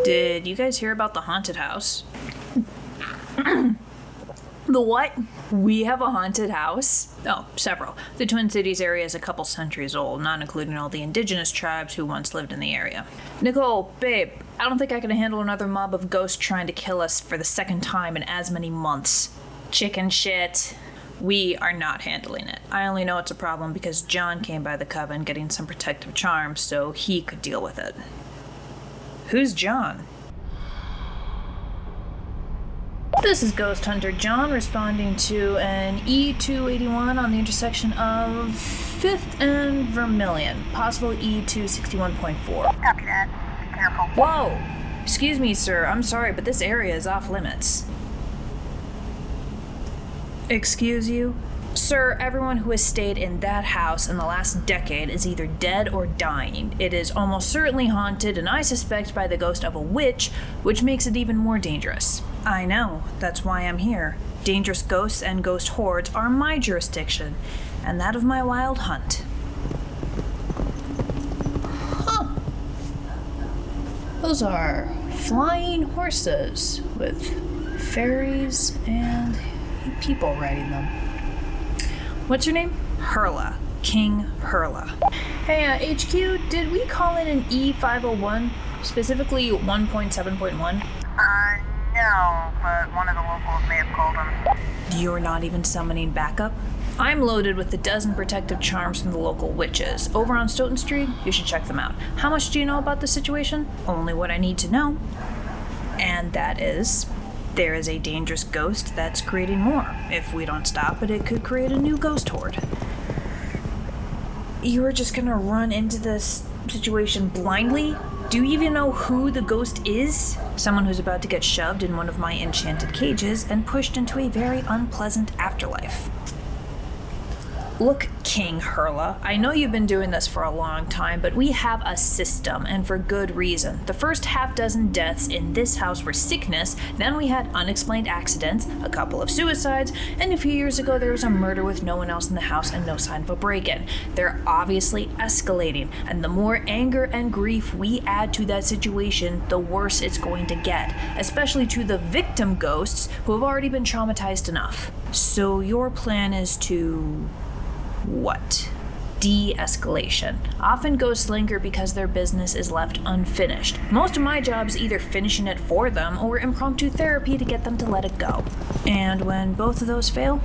Did you guys hear about the haunted house? The what? We have a haunted house? Oh, several. The Twin Cities area is a couple centuries old, not including all the indigenous tribes who once lived in the area. Nicole, babe, I don't think I can handle another mob of ghosts trying to kill us for the second time in as many months. Chicken shit. We are not handling it. I only know it's a problem because John came by the coven getting some protective charms so he could deal with it. Who's John? This is Ghost Hunter John responding to an E281 on the intersection of 5th and Vermilion, possible E261.4. Copy that. Be careful. Whoa! Excuse me, sir. I'm sorry, but this area is off limits. Excuse you? Sir, everyone who has stayed in that house in the last decade is either dead or dying. It is almost certainly haunted, and I suspect by the ghost of a witch, which makes it even more dangerous. I know, that's why I'm here. Dangerous ghosts and ghost hordes are my jurisdiction, and that of my wild hunt. Huh. Those are flying horses with fairies and people riding them. What's your name? Herla. King Herla. Hey, HQ, did we call in an E501, specifically 1.7.1? No, but one of the locals may have called him. You're not even summoning backup? I'm loaded with a dozen protective charms from the local witches. Over on Stoughton Street, you should check them out. How much do you know about the situation? Only what I need to know. And that is, there is a dangerous ghost that's creating more. If we don't stop it, it could create a new ghost horde. You are just gonna run into this situation blindly? Do you even know who the ghost is? Someone who's about to get shoved in one of my enchanted cages and pushed into a very unpleasant afterlife. Look, King Herla, I know you've been doing this for a long time, but we have a system, and for good reason. The first half dozen deaths in this house were sickness, then we had unexplained accidents, a couple of suicides, and a few years ago there was a murder with no one else in the house and no sign of a break-in. They're obviously escalating, and the more anger and grief we add to that situation, the worse it's going to get, especially to the victim ghosts who have already been traumatized enough. So your plan is to... what? De-escalation. Often ghosts linger because their business is left unfinished. Most of my job is either finishing it for them or impromptu therapy to get them to let it go. And when both of those fail,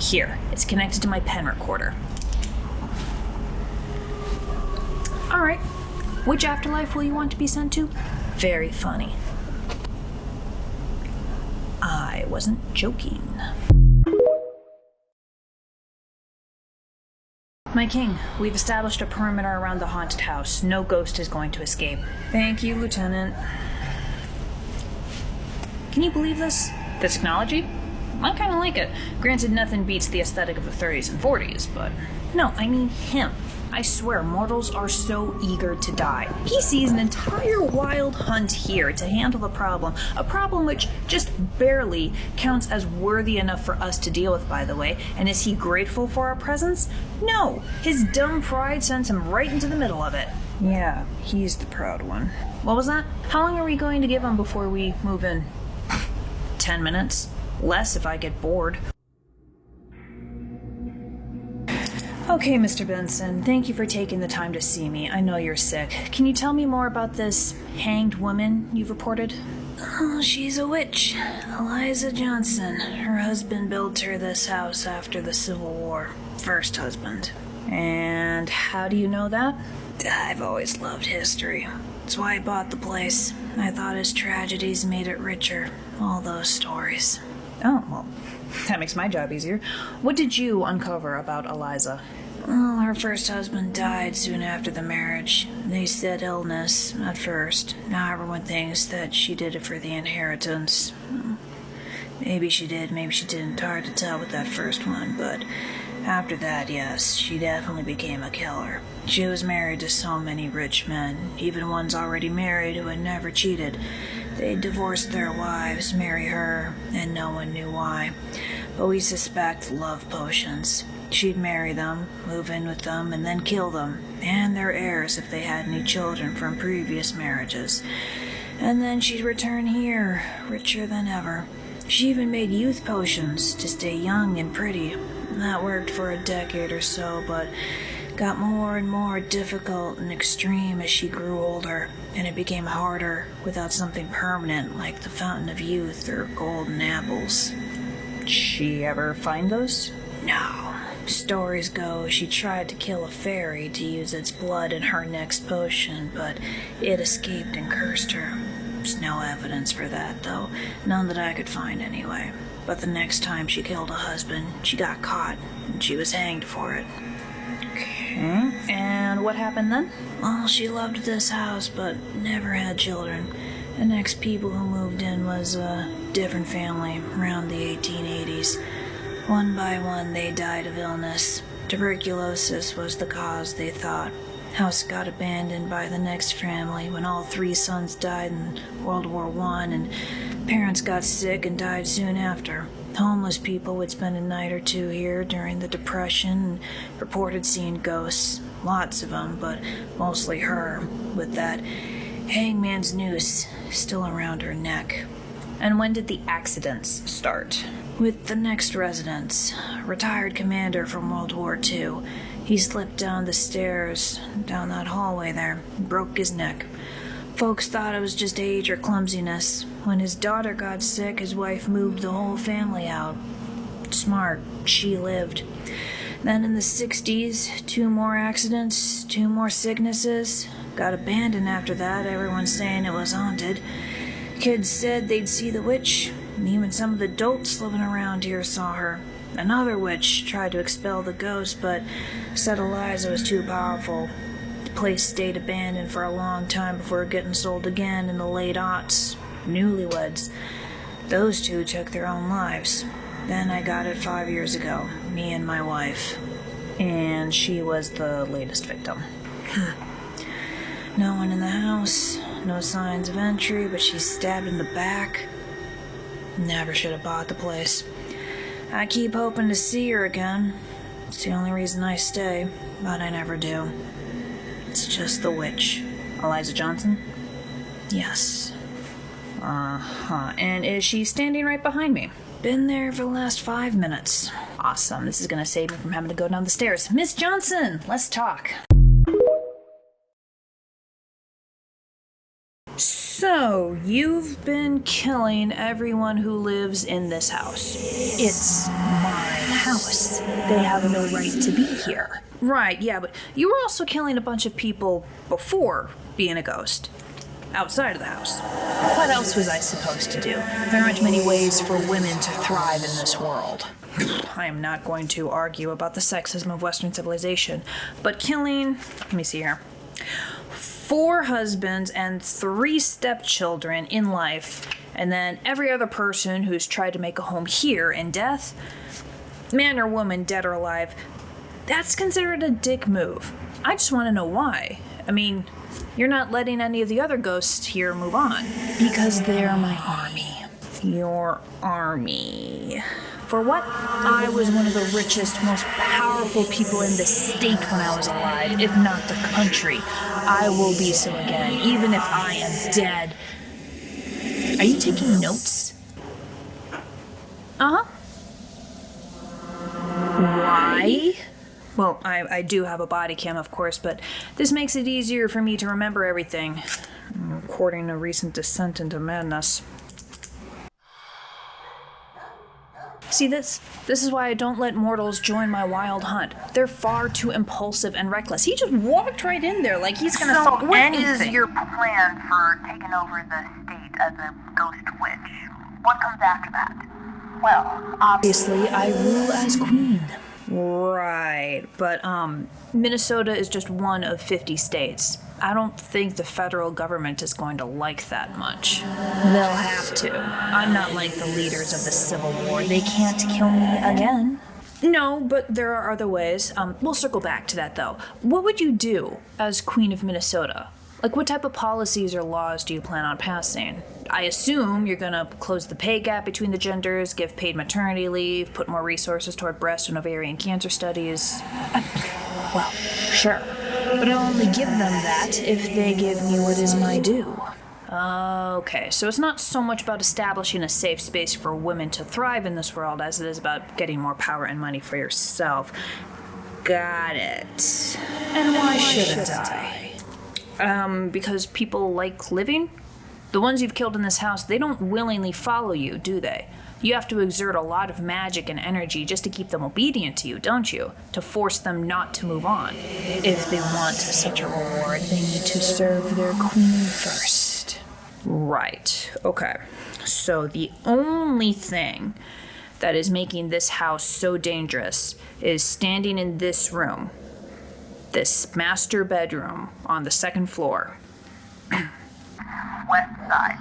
here, it's connected to my pen recorder. Alright, which afterlife will you want to be sent to? Very funny. I wasn't joking. My king, we've established a perimeter around the haunted house. No ghost is going to escape. Thank you, Lieutenant. Can you believe this? The technology? I kind of like it. Granted, nothing beats the aesthetic of the 30s and 40s, but... No, I mean him. I swear, mortals are so eager to die. He sees an entire wild hunt here to handle the problem, a problem which just barely counts as worthy enough for us to deal with, by the way. And is he grateful for our presence? No, his dumb pride sends him right into the middle of it. Yeah, he's the proud one. What was that? How long are we going to give him before we move in? 10 minutes? Less if I get bored. Okay, Mr. Benson, thank you for taking the time to see me. I know you're sick. Can you tell me more about this hanged woman you've reported? Oh, she's a witch. Eliza Johnson. Her husband built her this house after the Civil War. First husband. And how do you know that? I've always loved history. That's why I bought the place. I thought his tragedies made it richer. All those stories. Oh, well, that makes my job easier. What did you uncover about Eliza? Well, her first husband died soon after the marriage. They said illness at first. Now everyone thinks that she did it for the inheritance. Maybe she did, maybe she didn't. Hard to tell with that first one, but after that, yes, she definitely became a killer. She was married to so many rich men, even ones already married who had never cheated. They'd divorce their wives, marry her, and no one knew why. But we suspect love potions. She'd marry them, move in with them, and then kill them, and their heirs if they had any children from previous marriages. And then she'd return here, richer than ever. She even made youth potions to stay young and pretty. That worked for a decade or so, but got more and more difficult and extreme as she grew older, and it became harder without something permanent like the Fountain of Youth or golden apples. Did she ever find those? No. Stories go she tried to kill a fairy to use its blood in her next potion, but it escaped and cursed her. There's no evidence for that, though. None that I could find anyway. But the next time she killed a husband, she got caught, and she was hanged for it. Okay. And what happened then? Well, she loved this house, but never had children. The next people who moved in was a different family around the 1880s. One by one, they died of illness. Tuberculosis was the cause, they thought. House got abandoned by the next family when all 3 sons died in World War I, and parents got sick and died soon after. Homeless people would spend a night or two here during the Depression and reported seeing ghosts. Lots of them, but mostly her, with that hangman's noose still around her neck. And when did the accidents start? With the next residents, a retired commander from World War II. He slipped down the stairs, down that hallway there, and broke his neck. Folks thought it was just age or clumsiness. When his daughter got sick, his wife moved the whole family out. Smart, she lived. Then in the 60s, 2 more accidents, 2 more sicknesses. Got abandoned after that, everyone saying it was haunted. Kids said they'd see the witch, and even some of the dolts living around here saw her. Another witch tried to expel the ghost, but said Eliza was too powerful. The place stayed abandoned for a long time before getting sold again in the late aughts. Newlyweds. Those 2 took their own lives. Then I got it 5 years ago, me and my wife. And she was the latest victim. No one in the house, no signs of entry, but she's stabbed in the back. Never should have bought the place. I keep hoping to see her again. It's the only reason I stay, but I never do. It's just the witch. Eliza Johnson? Yes. Uh-huh. And is she standing right behind me? Been there for the last 5 minutes. Awesome. This is gonna save me from having to go down the stairs. Miss Johnson, let's talk. So, you've been killing everyone who lives in this house. It's my house. They have no right to be here. Right, yeah, but you were also killing a bunch of people before being a ghost. Outside of the house. What else was I supposed to do? There aren't many ways for women to thrive in this world. I am not going to argue about the sexism of Western civilization, but killing, let me see here, 4 husbands and 3 stepchildren in life, and then every other person who's tried to make a home here in death, man or woman, dead or alive, that's considered a dick move. I just want to know why. I mean, you're not letting any of the other ghosts here move on. Because they're my army. Your army. For what? I was one of the richest, most powerful people in the state when I was alive, if not the country. I will be so again, even if I am dead. Are you taking notes? Uh-huh. Why? Well, I do have a body cam, of course, but this makes it easier for me to remember everything. I'm recording a recent descent into madness. See, this is why I don't let mortals join my wild hunt. They're far too impulsive and reckless. He just walked right in there like he's gonna stop anything. What is your plan for taking over the state as a ghost witch? What comes after that? Well, obviously, I rule as queen. Right, but Minnesota is just one of 50 states. I don't think the federal government is going to like that much. They'll have to. I'm not like the leaders of the Civil War. They can't kill me again. No, but there are other ways. We'll circle back to that, though. What would you do as Queen of Minnesota? Like, what type of policies or laws do you plan on passing? I assume you're gonna close the pay gap between the genders, give paid maternity leave, put more resources toward breast and ovarian cancer studies. Well, sure. But I'll only give them that if they give me what is my due. Okay, so it's not so much about establishing a safe space for women to thrive in this world as it is about getting more power and money for yourself. Got it. And why shouldn't I? Because people like living? The ones you've killed in this house, they don't willingly follow you, do they? You have to exert a lot of magic and energy just to keep them obedient to you, don't you? To force them not to move on. If they want such a reward, they need to serve their queen first. Right. Okay. So the only thing that is making this house so dangerous is standing in this room. This master bedroom on the second floor. West side.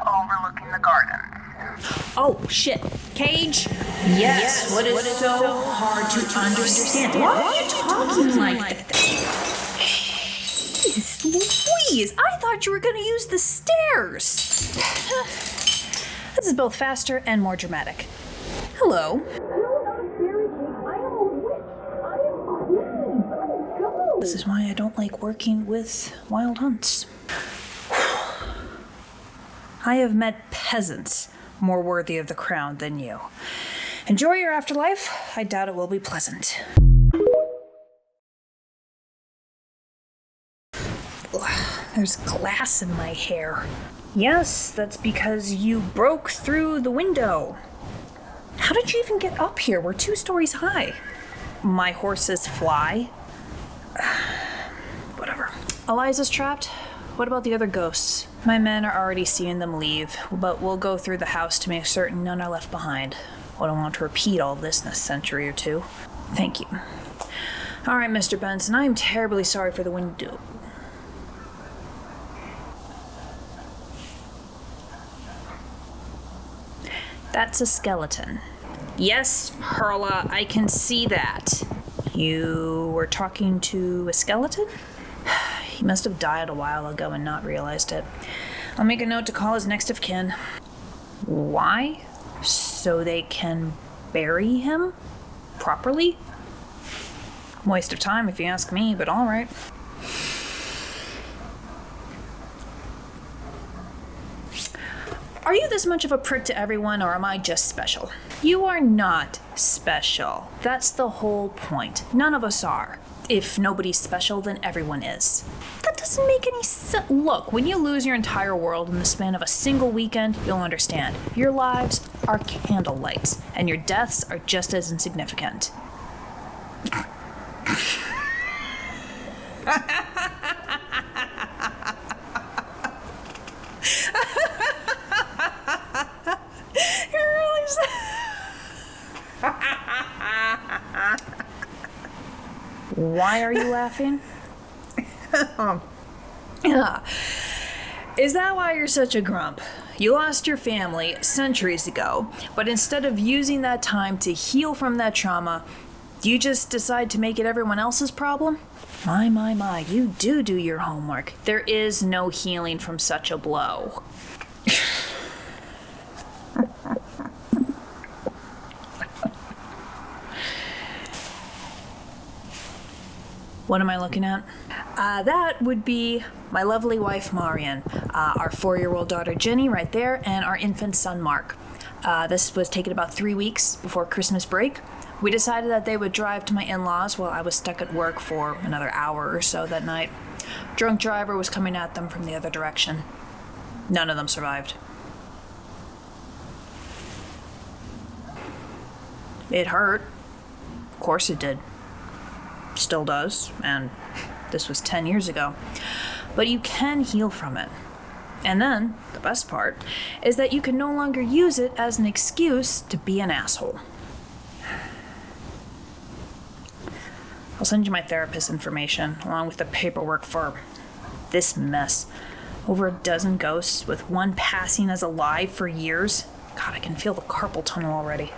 Overlooking the gardens. Oh, shit. Cage? Yes. What is so hard to understand? Why are you talking like that? Jeez Louise, I thought you were going to use the stairs. This is both faster and more dramatic. Hello. This is why I don't like working with wild hunts. I have met peasants more worthy of the crown than you. Enjoy your afterlife. I doubt it will be pleasant. Ugh, there's glass in my hair. Yes, that's because you broke through the window. How did you even get up here? We're 2 stories high. My horses fly. Whatever. Eliza's trapped. What about the other ghosts? My men are already seeing them leave, but we'll go through the house to make certain none are left behind. I don't want to repeat all this in a century or 2. Thank you. All right, Mr. Benson, I am terribly sorry for the window. That's a skeleton. Yes, Herla, I can see that. You were talking to a skeleton? He must have died a while ago and not realized it. I'll make a note to call his next of kin. Why? So they can bury him properly? Waste of time if you ask me, but all right. Are you this much of a prick to everyone, or am I just special? You are not special. That's the whole point. None of us are. If nobody's special, then everyone is. That doesn't make any sense. Look, when you lose your entire world in the span of a single weekend, you'll understand. Your lives are candle lights, and your deaths are just as insignificant. Why are you laughing? Is that why you're such a grump? You lost your family centuries ago, but instead of using that time to heal from that trauma, you just decide to make it everyone else's problem? My, you do your homework. There is no healing from such a blow. What am I looking at? That would be my lovely wife, Marian, our 4-year-old daughter, Jenny, right there, and our infant son, Mark. This was taken about 3 weeks before Christmas break. We decided that they would drive to my in-laws while I was stuck at work for another hour or so that night. Drunk driver was coming at them from the other direction. None of them survived. It hurt. Of course it did. Still does, and this was 10 years ago. But you can heal from it. And then, the best part, is that you can no longer use it as an excuse to be an asshole. I'll send you my therapist's information, along with the paperwork for this mess. Over a dozen ghosts, with one passing as alive for years. God, I can feel the carpal tunnel already.